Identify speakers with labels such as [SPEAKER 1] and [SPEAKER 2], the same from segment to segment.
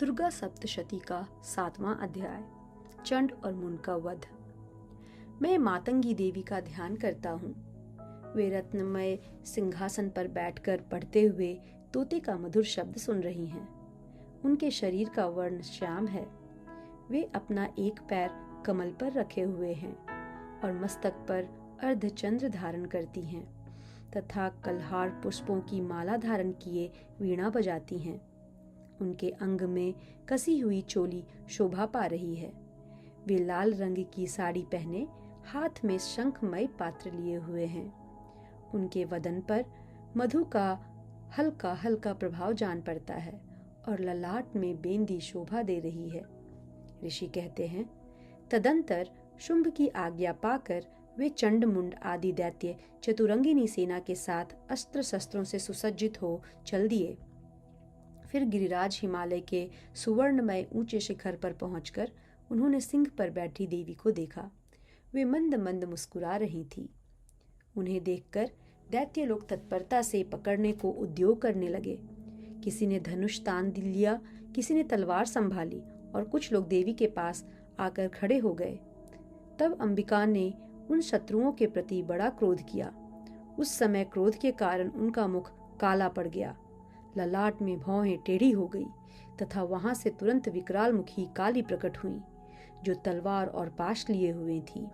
[SPEAKER 1] दुर्गा सप्तशती का 7वां अध्याय, चंड और मुंड का वध। मैं मातंगी देवी का ध्यान करता हूँ। वे रत्नमय सिंहासन पर बैठकर पढ़ते हुए तोते का मधुर शब्द सुन रही हैं। उनके शरीर का वर्ण श्याम है। वे अपना एक पैर कमल पर रखे हुए हैं और मस्तक पर अर्धचंद्र धारण करती हैं तथा कलहार पुष्पों की माला धारण किए वीणा बजाती हैं। उनके अंग में कसी हुई चोली शोभा पा रही है। वे लाल रंग की साड़ी पहने हाथ में शंखमय पात्र लिए हुए हैं। उनके वदन पर मधु का हल्का हल्का प्रभाव जान पड़ता है और ललाट में बेंदी शोभा दे रही है। ऋषि कहते हैं, तदंतर शुंभ की आज्ञा पाकर वे चंड मुंड आदि दैत्य चतुरंगिनी सेना के साथ अस्त्र शस्त्रों से सुसज्जित हो चल दिए। फिर गिरिराज हिमालय के सुवर्णमय ऊंचे शिखर पर पहुंचकर उन्होंने सिंह पर बैठी देवी को देखा। वे मंद मंद मुस्कुरा रही थी। उन्हें देखकर दैत्य लोग तत्परता से पकड़ने को उद्योग करने लगे। किसी ने धनुष तान लिया, किसी ने तलवार संभाली और कुछ लोग देवी के पास आकर खड़े हो गए। तब अंबिका ने उन शत्रुओं के प्रति बड़ा क्रोध किया। उस समय क्रोध के कारण उनका मुख काला पड़ गया, ललाट में भौहें टेढ़ी हो गई तथा वहां से तुरंत विकराल मुखी काली प्रकट हुई, जो तलवार और पाश लिए हुए थी।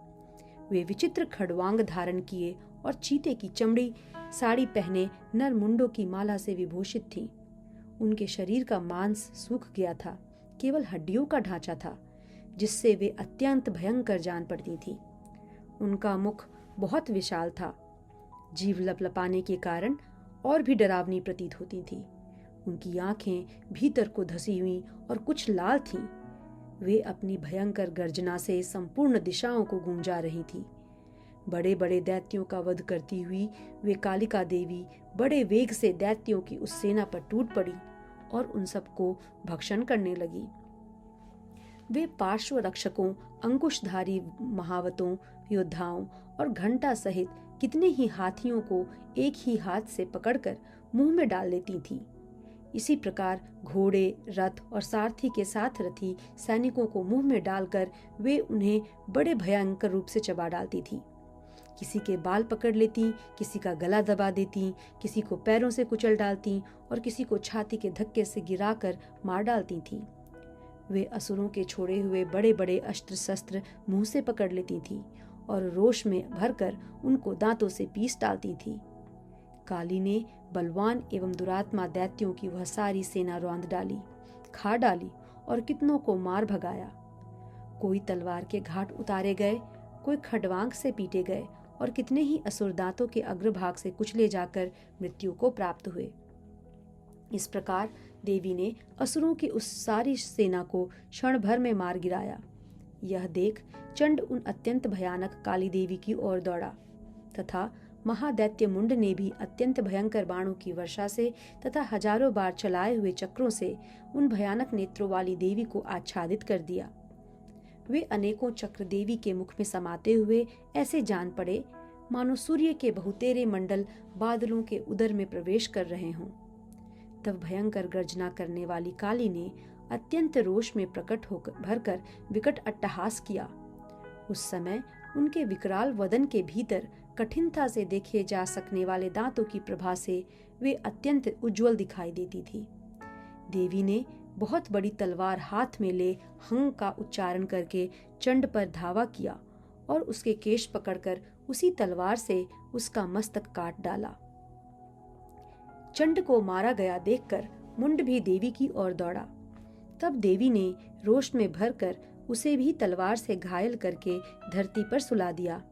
[SPEAKER 1] वे विचित्र खड़वांग धारण किए और चीते की चमड़ी साड़ी पहने नर मुंडों की माला से विभूषित थीं। उनके शरीर का मांस सूख गया था, केवल हड्डियों का ढांचा था, जिससे वे अत्यंत भयंकर जान पड़ती थीं। उनका मुख बहुत विशाल था, जीभ लपलपाने के कारण और भी डरावनी प्रतीत होती थी। उनकी आंखें भीतर को धसी हुई और कुछ लाल थीं। वे अपनी भयंकर गर्जना से संपूर्ण दिशाओं को गूंजा रही थी। बड़े बड़े दैत्यों का वध करती हुई वे कालिका देवी बड़े वेग से दैत्यों की उस सेना पर टूट पड़ी और उन सबको भक्षण करने लगी। वे पार्श्व रक्षकों, अंकुशधारी महावतों, योद्धाओं और घंटा सहित कितने ही हाथियों को एक ही हाथ से पकड़कर मुंह में डाल लेती थी। इसी प्रकार घोड़े, रथ और सारथी के साथ रथी सैनिकों को मुंह में डालकर वे उन्हें बड़े भयंकर रूप से चबा डालती थी। किसी के बाल पकड़ लेती, किसी का गला दबा देती, किसी को पैरों से कुचल डालती और किसी को छाती के धक्के से गिराकर मार डालती थी। वे असुरों के छोड़े हुए बड़े बड़े अस्त्र शस्त्र मुंह से पकड़ लेती थी और रोष में भरकर उनको दांतों से पीस डालती थी। काली ने बलवान एवं दुरात्मा दैत्यों की वह सारी सेना रौंद डाली, खा डाली और कितनों को मार भगाया। कोई तलवार के घाट उतारे गए, कोई खडवांग से पीटे गए और कितने ही असुर दांतों के अग्रभाग से कुचले जाकर मृत्यु को प्राप्त हुए। इस प्रकार देवी ने असुरों की उस सारी सेना को क्षण भर में मार गिराया। यह देख चंड उन अत्यंत भयानक काली देवी की ओर दौड़ा तथा महादैत्य मुंड ने भी अत्यंत भयंकर बाणों की वर्षा से तथा हजारों बार चलाए हुए चक्रों से उन भयानक नेत्रों वाली देवी को आच्छादित कर दिया। वे अनेकों चक्र देवी के मुख में समाते हुए ऐसे जान पड़े मानो सूर्य के बहुतेरे मंडल बादलों के उदर में प्रवेश कर रहे हों। तब भयंकर गर्जना करने वाली काली ने अत्यंत रोष में प्रकट होकर भरकर विकट अट्टहास किया। उस समय उनके विकराल वदन के भीतर कठिनता से देखे जा सकने वाले दांतों की प्रभा से वे अत्यंत उज्जवल दिखाई देती थी। देवी ने बहुत बड़ी तलवार हाथ में ले हंग का उच्चारण करके चंड पर धावा किया और उसके केश पकड़कर उसी तलवार से उसका मस्तक काट डाला। चंड को मारा गया देखकर मुंड भी देवी की ओर दौड़ा। तब देवी ने रोष में भरकर उसे भी तलवार से घायल करके धरती पर सुला दिया।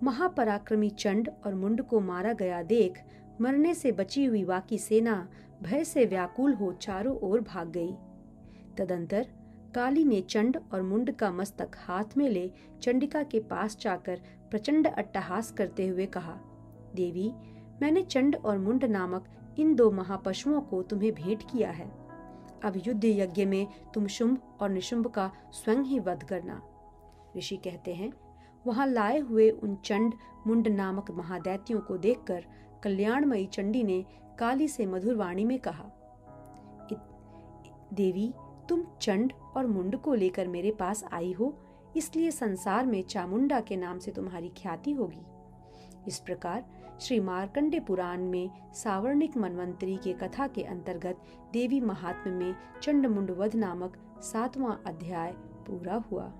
[SPEAKER 1] महापराक्रमी चंड और मुंड को मारा गया देख मरने से बची हुई बाकी सेना भय से व्याकुल हो चारों ओर भाग गई। तदंतर काली ने चंड और मुंड का मस्तक हाथ में ले चंडिका के पास जाकर प्रचंड अट्टहास करते हुए कहा, देवी, मैंने चंड और मुंड नामक इन दो महापशुओं को तुम्हें भेंट किया है। अब युद्ध यज्ञ में तुम शुंभ और निशुंभ का स्वयं ही वध करना। ऋषि कहते हैं, वहां लाए हुए उन चंड मुंड नामक महादैत्यों को देखकर कल्याणमयी चंडी ने काली से मधुर वाणी में कहा, देवी, तुम चंड और मुंड को लेकर मेरे पास आई हो, इसलिए संसार में चामुंडा के नाम से तुम्हारी ख्याति होगी। इस प्रकार श्री मार्कंडे पुराण में सावर्णिक मनवंतरी के कथा के अंतर्गत देवी महात्म्य में चंड मुंड वध नामक 7वां अध्याय पूरा हुआ।